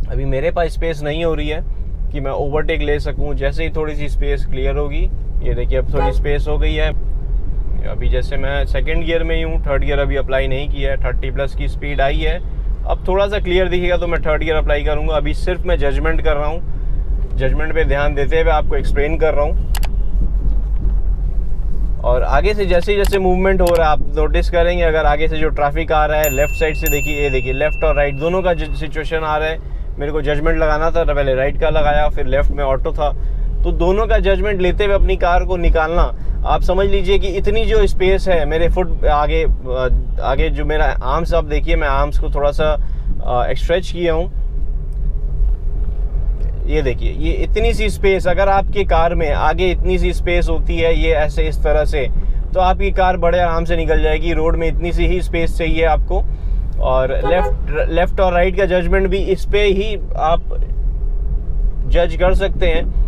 अभी मेरे पास स्पेस नहीं हो रही है कि मैं ओवरटेक ले सकूं। जैसे ही थोड़ी सी स्पेस क्लियर होगी, ये देखिए अब थोड़ी स्पेस हो गई है। अभी जैसे मैं सेकंड गियर में ही हूँ, थर्ड गियर अभी अप्लाई नहीं किया है, 30+ की स्पीड आई है। अब थोड़ा सा क्लियर दिखेगा तो मैं थर्ड गियर अप्लाई करूँगा। अभी सिर्फ मैं जजमेंट कर रहा हूँ, जजमेंट पे ध्यान देते हुए आपको एक्सप्लेन कर रहा हूँ। और आगे से जैसे जैसे मूवमेंट हो रहा है आप नोटिस करेंगे, अगर आगे से जो ट्रैफिक आ रहा है लेफ्ट साइड से, देखिए ये देखिए लेफ्ट और राइट दोनों का सिचुएशन आ रहा है। मेरे को जजमेंट लगाना था, पहले राइट का लगाया, फिर लेफ्ट में ऑटो था, तो दोनों का जजमेंट लेते हुए अपनी कार को निकालना। आप समझ लीजिए कि इतनी जो स्पेस है मेरे फुट आगे जो मेरा आर्म्स, आप देखिए मैं आर्म्स को थोड़ा सा स्ट्रेच किया हूँ। ये देखिए ये इतनी सी स्पेस, अगर आपकी कार में आगे इतनी सी स्पेस होती है ये ऐसे इस तरह से, तो आपकी कार बड़े आराम से निकल जाएगी। रोड में इतनी सी ही स्पेस चाहिए आपको। और लेफ्ट और राइट का जजमेंट भी इस पे ही आप जज कर सकते हैं।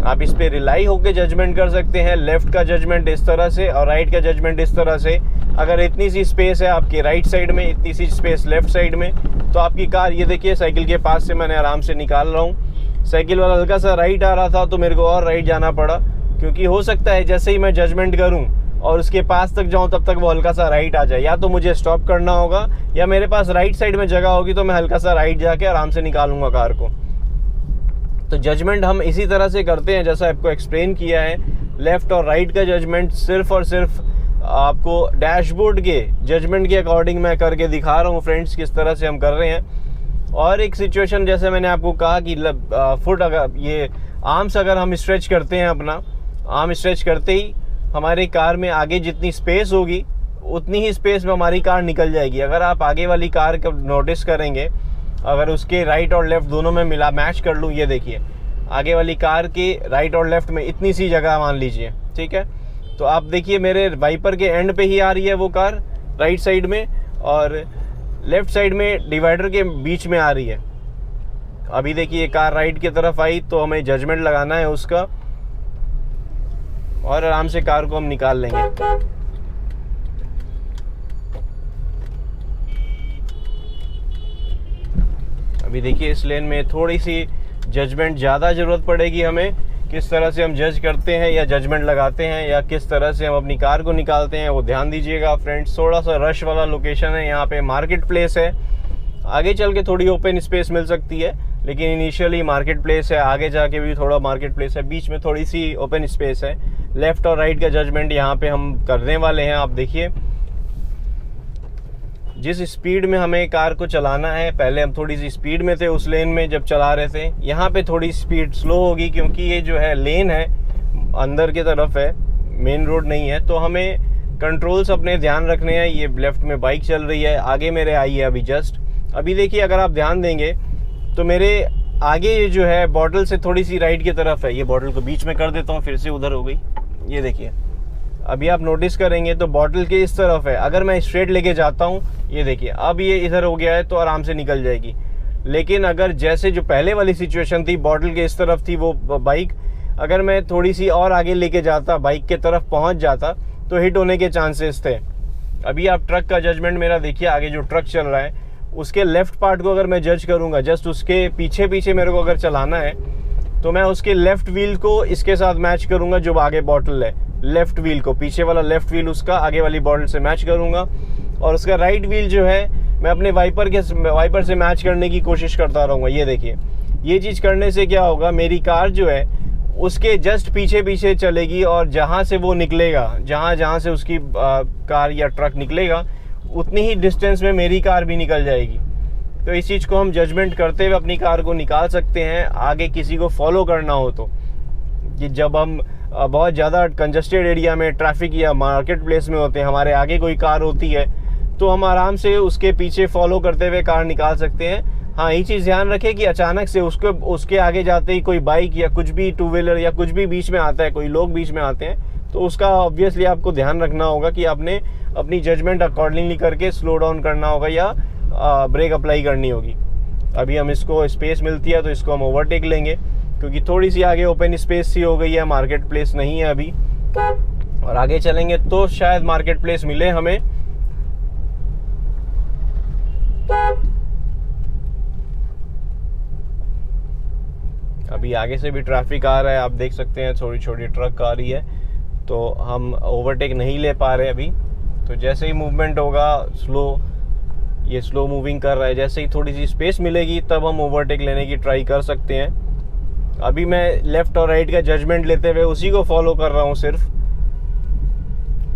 आप इस पे रिलाई होकर जजमेंट कर सकते हैं। लेफ्ट का जजमेंट इस तरह से और राइट का जजमेंट इस तरह से। अगर इतनी सी स्पेस है आपकी राइट साइड में, इतनी सी स्पेस लेफ्ट साइड में, तो आपकी कार, ये देखिए साइकिल के पास से मैंने आराम से निकाल रहा हूँ। साइकिल वाला हल्का सा राइट आ रहा था तो मेरे को और राइट जाना पड़ा, क्योंकि हो सकता है जैसे ही मैं जजमेंट करूँ और उसके पास तक जाऊँ तब तक वो हल्का सा राइट आ जाए। या तो मुझे स्टॉप करना होगा, या मेरे पास राइट साइड में जगह होगी तो मैं हल्का सा राइट जाके आराम से निकालूंगा कार को। तो जजमेंट हम इसी तरह से करते हैं जैसा आपको एक्सप्लेन किया है। लेफ्ट और राइट का जजमेंट सिर्फ और सिर्फ आपको डैशबोर्ड के जजमेंट के अकॉर्डिंग मैं करके दिखा रहा हूँ फ्रेंड्स, किस तरह से हम कर रहे हैं। और एक सिचुएशन जैसे मैंने आपको कहा कि फुट अगर ये आर्म्स अगर हम स्ट्रेच करते हैं, अपना आर्म स्ट्रेच करते ही हमारी कार में आगे जितनी स्पेस होगी उतनी ही स्पेस में हमारी कार निकल जाएगी। अगर आप आगे वाली कार का नोटिस करेंगे, अगर उसके राइट और लेफ्ट दोनों में मिला मैच कर लूँ, ये देखिए आगे वाली कार के राइट और लेफ्ट में इतनी सी जगह मान लीजिए, ठीक है। तो आप देखिए मेरे वाइपर के एंड पे ही आ रही है वो कार राइट साइड में, और लेफ्ट साइड में डिवाइडर के बीच में आ रही है। अभी देखिए कार राइट की तरफ आई तो हमें जजमेंट लगाना है उसका, और आराम से कार को हम निकाल लेंगे। अभी देखिए इस लेन में थोड़ी सी जजमेंट ज़्यादा ज़रूरत पड़ेगी हमें। किस तरह से हम जज करते हैं या जजमेंट लगाते हैं या किस तरह से हम अपनी कार को निकालते हैं वो ध्यान दीजिएगा फ्रेंड्स। थोड़ा सा रश वाला लोकेशन है, यहाँ पे मार्केट प्लेस है। आगे चल के थोड़ी ओपन स्पेस मिल सकती है, लेकिन इनिशियली मार्केट प्लेस है। आगे जाके भी थोड़ा मार्केट प्लेस है, बीच में थोड़ी सी ओपन स्पेस है। लेफ्ट और राइट का जजमेंट यहाँ पे हम करने वाले हैं। आप देखिए जिस स्पीड में हमें कार को चलाना है, पहले हम थोड़ी सी स्पीड में थे उस लेन में जब चला रहे थे, यहाँ पे थोड़ी स्पीड स्लो होगी क्योंकि ये जो है लेन है अंदर की तरफ है, मेन रोड नहीं है। तो हमें कंट्रोल्स अपने ध्यान रखने हैं। ये लेफ्ट में बाइक चल रही है, आगे मेरे आई है अभी जस्ट। अभी देखिए अगर आप ध्यान देंगे तो मेरे आगे ये जो है बॉटल से थोड़ी सी राइट की तरफ है। ये बॉटल को बीच में कर देता हूँ, फिर से उधर हो गई। ये देखिए अभी आप नोटिस करेंगे तो बॉटल के इस तरफ है। अगर मैं स्ट्रेट लेके जाता हूँ, ये देखिए अब ये इधर हो गया है तो आराम से निकल जाएगी। लेकिन अगर जैसे जो पहले वाली सिचुएशन थी, बॉटल के इस तरफ थी वो बाइक, अगर मैं थोड़ी सी और आगे लेके जाता, बाइक के तरफ पहुँच जाता, तो हिट होने के चांसेस थे। अभी आप ट्रक का जजमेंट मेरा देखिए, आगे जो ट्रक चल रहा है उसके लेफ्ट पार्ट को अगर मैं जज करूँगा, जस्ट उसके पीछे पीछे मेरे को अगर चलाना है, तो मैं उसके लेफ्ट व्हील को इसके साथ मैच करूँगा। जो आगे बॉटल है, लेफ्ट व्हील को, पीछे वाला लेफ्ट व्हील उसका आगे वाली बॉटल से मैच करूँगा। और उसका राइट व्हील जो है मैं अपने वाइपर से मैच करने की कोशिश करता रहूँगा। ये देखिए ये चीज़ करने से क्या होगा, मेरी कार जो है उसके जस्ट पीछे पीछे चलेगी, और जहाँ से वो निकलेगा, जहाँ से उसकी कार या ट्रक निकलेगा, उतनी ही डिस्टेंस में मेरी कार भी निकल जाएगी। तो इस चीज़ को हम जजमेंट करते हुए अपनी कार को निकाल सकते हैं। आगे किसी को फॉलो करना हो तो, कि जब हम बहुत ज़्यादा कंजस्टेड एरिया में, ट्रैफिक या मार्केट प्लेस में होते हैं, हमारे आगे कोई कार होती है, तो हम आराम से उसके पीछे फॉलो करते हुए कार निकाल सकते हैं। हाँ, ये चीज़ ध्यान रखें कि अचानक से उसके आगे जाते ही कोई बाइक या कुछ भी टू व्हीलर या कुछ भी बीच में आता है, कोई लोग बीच में आते हैं, तो उसका ऑब्वियसली आपको ध्यान रखना होगा कि आपने अपनी जजमेंट अकॉर्डिंगली करके स्लो डाउन करना होगा या ब्रेक अप्लाई करनी होगी। अभी हम इसको स्पेस मिलती है तो इसको हम ओवरटेक लेंगे, क्योंकि थोड़ी सी आगे ओपन स्पेस सी हो गई है, मार्केट प्लेस नहीं है अभी। और आगे चलेंगे तो शायद मार्केट प्लेस मिले हमें। अभी आगे से भी ट्रैफिक आ रहा है, आप देख सकते हैं थोड़ी छोटी ट्रक आ रही है, तो हम ओवरटेक नहीं ले पा रहे अभी। तो जैसे ही मूवमेंट होगा ये स्लो मूविंग कर रहा है, जैसे ही थोड़ी सी स्पेस मिलेगी तब हम ओवरटेक लेने की ट्राई कर सकते हैं। अभी मैं लेफ़्ट और राइट का जजमेंट लेते हुए उसी को फॉलो कर रहा हूँ सिर्फ,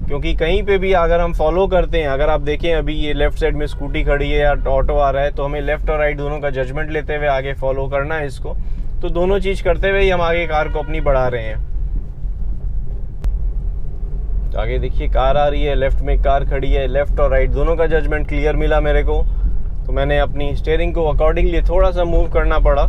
क्योंकि कहीं पे भी अगर हम फॉलो करते हैं, अगर आप देखें अभी ये लेफ्ट साइड में स्कूटी खड़ी है या ऑटो आ रहा है, तो हमें लेफ़्ट और राइट दोनों का जजमेंट लेते हुए आगे फॉलो करना है इसको। तो दोनों चीज़ करते हुए ही हम आगे कार को अपनी बढ़ा रहे हैं। तो आगे देखिए कार आ रही है, लेफ्ट में कार खड़ी है, लेफ्ट और राइट दोनों का जजमेंट क्लियर मिला मेरे को, तो मैंने अपनी स्टीयरिंग को अकॉर्डिंगली थोड़ा सा मूव करना पड़ा।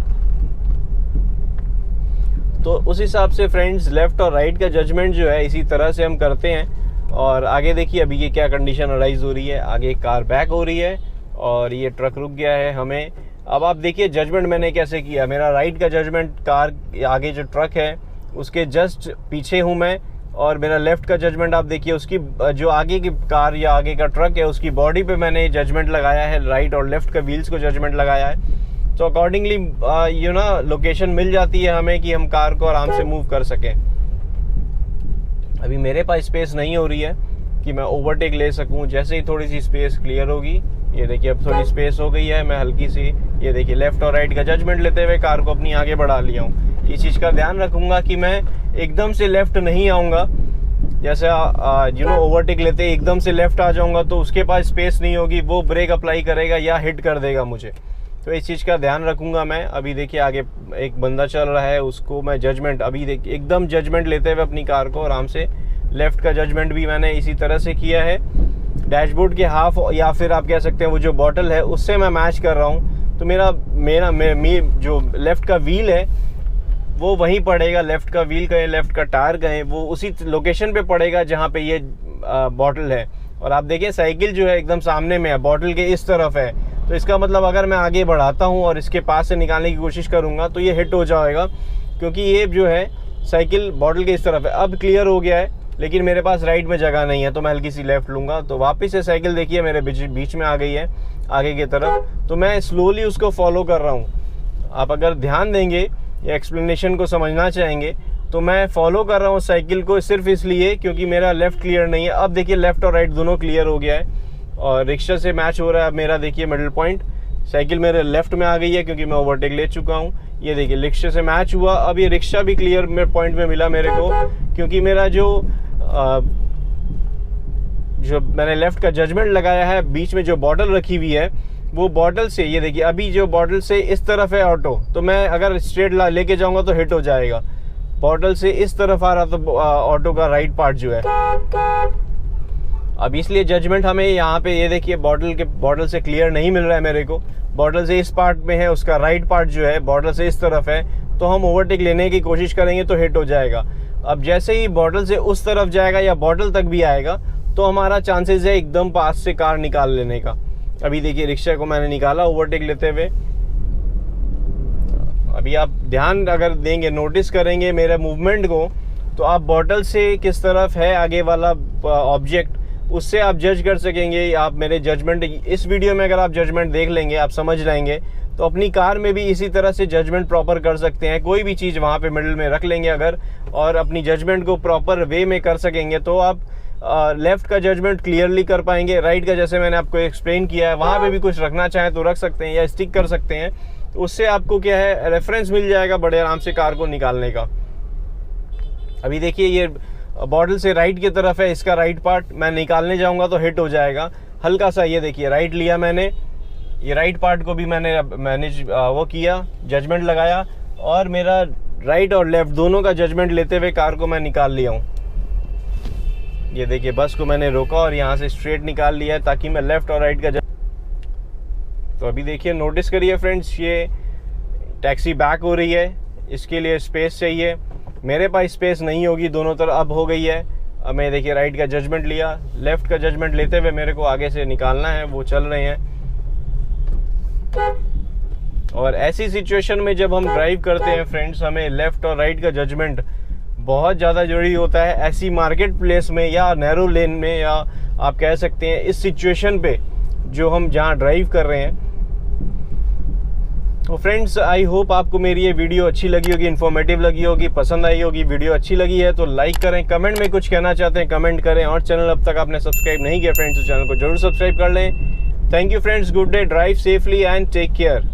तो उस हिसाब से फ्रेंड्स लेफ्ट और राइट का जजमेंट जो है इसी तरह से हम करते हैं। और आगे देखिए अभी ये क्या कंडीशन अराइज हो रही है, आगे कार बैक हो रही है और ये ट्रक रुक गया है हमें। अब आप देखिए जजमेंट मैंने कैसे किया, मेरा राइट का जजमेंट कार आगे जो ट्रक है उसके जस्ट पीछे हूँ मैं, और मेरा लेफ्ट का जजमेंट आप देखिए उसकी जो आगे की कार या आगे का ट्रक है उसकी बॉडी पे मैंने जजमेंट लगाया है, राइट और लेफ्ट का व्हील्स को जजमेंट लगाया है। तो अकॉर्डिंगली लोकेशन मिल जाती है हमें कि हम कार को आराम से मूव कर सकें। अभी मेरे पास स्पेस नहीं हो रही है कि मैं ओवरटेक ले सकूं, जैसे ही थोड़ी सी स्पेस क्लियर होगी, ये देखिए अब थोड़ी स्पेस हो गई है, मैं हल्की सी ये देखिए लेफ्ट और राइट का जजमेंट लेते हुए कार को अपनी आगे बढ़ा लिया हूँ। इस चीज़ का ध्यान रखूंगा कि मैं एकदम से लेफ्ट नहीं आऊँगा, जैसे ओवरटेक लेते एकदम से लेफ्ट आ जाऊँगा तो उसके पास स्पेस नहीं होगी, वो ब्रेक अप्लाई करेगा या हिट कर देगा मुझे। तो इस चीज़ का ध्यान रखूंगा मैं। अभी देखिए आगे एक बंदा चल रहा है, उसको मैं जजमेंट अभी देखिए एकदम जजमेंट लेते हुए अपनी कार को आराम से, लेफ़्ट का जजमेंट भी मैंने इसी तरह से किया है। डैशबोर्ड के हाफ या फिर आप कह सकते हैं वो जो बॉटल है उससे मैं मैच कर रहा हूँ। तो मेरा जो लेफ़्ट का व्हील है वो वहीं पड़ेगा, लेफ़्ट का व्हील कहें, लेफ़्ट का टायर कहें, वो उसी लोकेशन पे पड़ेगा जहाँ पे ये बॉटल है। और आप देखिए साइकिल जो है एकदम सामने में है, बॉटल के इस तरफ है, तो इसका मतलब अगर मैं आगे बढ़ाता हूँ और इसके पास से निकालने की कोशिश करूँगा तो ये हिट हो जाएगा, क्योंकि ये जो है साइकिल बॉटल के इस तरफ है। अब क्लियर हो गया है, लेकिन मेरे पास राइट में जगह नहीं है, तो मैं हल्की सी लेफ्ट लूँगा। तो वापस से साइकिल देखिए मेरे बीच में आ गई है आगे की तरफ, तो मैं स्लोली उसको फॉलो कर रहा हूँ। आप अगर ध्यान देंगे या एक्सप्लेनेशन को समझना चाहेंगे तो मैं फॉलो कर रहा हूँ साइकिल को सिर्फ इसलिए क्योंकि मेरा लेफ़्ट क्लियर नहीं है। अब देखिए लेफ़्ट और राइट दोनों क्लियर हो गया है और रिक्शा से मैच हो रहा है। अब मेरा देखिए मिडिल पॉइंट, साइकिल मेरे लेफ़्ट में आ गई है क्योंकि मैं ओवरटेक ले चुका हूँ। ये देखिए रिक्शे से मैच हुआ। अब ये रिक्शा भी क्लियर में पॉइंट में मिला मेरे को, क्योंकि मेरा जो मैंने लेफ़्ट का जजमेंट लगाया है, बीच में जो बॉटल रखी हुई है वो बॉटल से, ये देखिए अभी जो बॉटल से इस तरफ है ऑटो, तो मैं अगर स्ट्रेट लेके जाऊंगा तो हिट हो जाएगा। बॉटल से इस तरफ आ रहा तो ऑटो का राइट पार्ट जो है, अब इसलिए जजमेंट हमें यहाँ पे ये देखिए बॉटल से क्लियर नहीं मिल रहा है मेरे को। बॉटल से इस पार्ट में है, उसका राइट पार्ट जो है बॉटल से इस तरफ है, तो हम ओवरटेक लेने की कोशिश करेंगे तो हिट हो जाएगा। अब जैसे ही बॉटल से उस तरफ जाएगा या बॉटल तक भी आएगा तो हमारा चांसेस है एकदम पास से कार निकाल लेने का। अभी देखिए रिक्शा को मैंने निकाला ओवरटेक लेते हुए। अभी आप ध्यान अगर देंगे, नोटिस करेंगे मेरे मूवमेंट को, तो आप बॉटल से किस तरफ है आगे वाला ऑब्जेक्ट, उससे आप जज कर सकेंगे। आप मेरे जजमेंट इस वीडियो में अगर आप जजमेंट देख लेंगे, आप समझ लेंगे, तो अपनी कार में भी इसी तरह से जजमेंट प्रॉपर कर सकते हैं। कोई भी चीज़ वहाँ पे मिडिल में रख लेंगे अगर, और अपनी जजमेंट को प्रॉपर वे में कर सकेंगे तो आप लेफ़्ट का जजमेंट क्लियरली कर पाएंगे। राइट का जैसे मैंने आपको एक्सप्लेन किया है, वहाँ पे भी कुछ रखना चाहें तो रख सकते हैं या स्टिक कर सकते हैं, तो उससे आपको क्या है रेफरेंस मिल जाएगा बड़े आराम से कार को निकालने का। अभी देखिए ये बॉटल से राइट की तरफ है, इसका राइट पार्ट मैं निकालने जाऊंगा तो हिट हो जाएगा हल्का सा। ये देखिए राइट लिया मैंने, ये राइट पार्ट को भी मैंने मैनेज वो किया, जजमेंट लगाया, और मेरा राइट और लेफ्ट दोनों का जजमेंट लेते हुए कार को मैं निकाल लिया हूँ। ये देखिए बस को मैंने रोका और यहाँ से स्ट्रेट निकाल लिया है ताकि मैं लेफ्ट और राइट का तो अभी देखिए नोटिस करिए फ्रेंड्स, ये टैक्सी बैक हो रही है, इसके लिए स्पेस चाहिए। मेरे पास स्पेस नहीं होगी दोनों तरफ, अब हो गई है। अब मैं देखिए राइट का जजमेंट लिया, लेफ्ट का जजमेंट लेते हुए मेरे को आगे से निकालना है, वो चल रहे हैं। और ऐसी सिचुएशन में जब हम ड्राइव करते हैं फ्रेंड्स, हमें लेफ्ट और राइट का जजमेंट बहुत ज़्यादा जरूरी होता है। ऐसी मार्केट प्लेस में या नैरो लेन में, या आप कह सकते हैं इस सिचुएशन पे जो हम जहाँ ड्राइव कर रहे हैं, तो फ्रेंड्स आई होप आपको मेरी ये वीडियो अच्छी लगी होगी, इन्फॉर्मेटिव लगी होगी, पसंद आई होगी। वीडियो अच्छी लगी है तो लाइक करें, कमेंट में कुछ कहना चाहते हैं कमेंट करें, और चैनल अब तक आपने सब्सक्राइब नहीं किया फ्रेंड्स तो चैनल को जरूर सब्सक्राइब कर लें। Thank you friends, good day, drive safely and take care.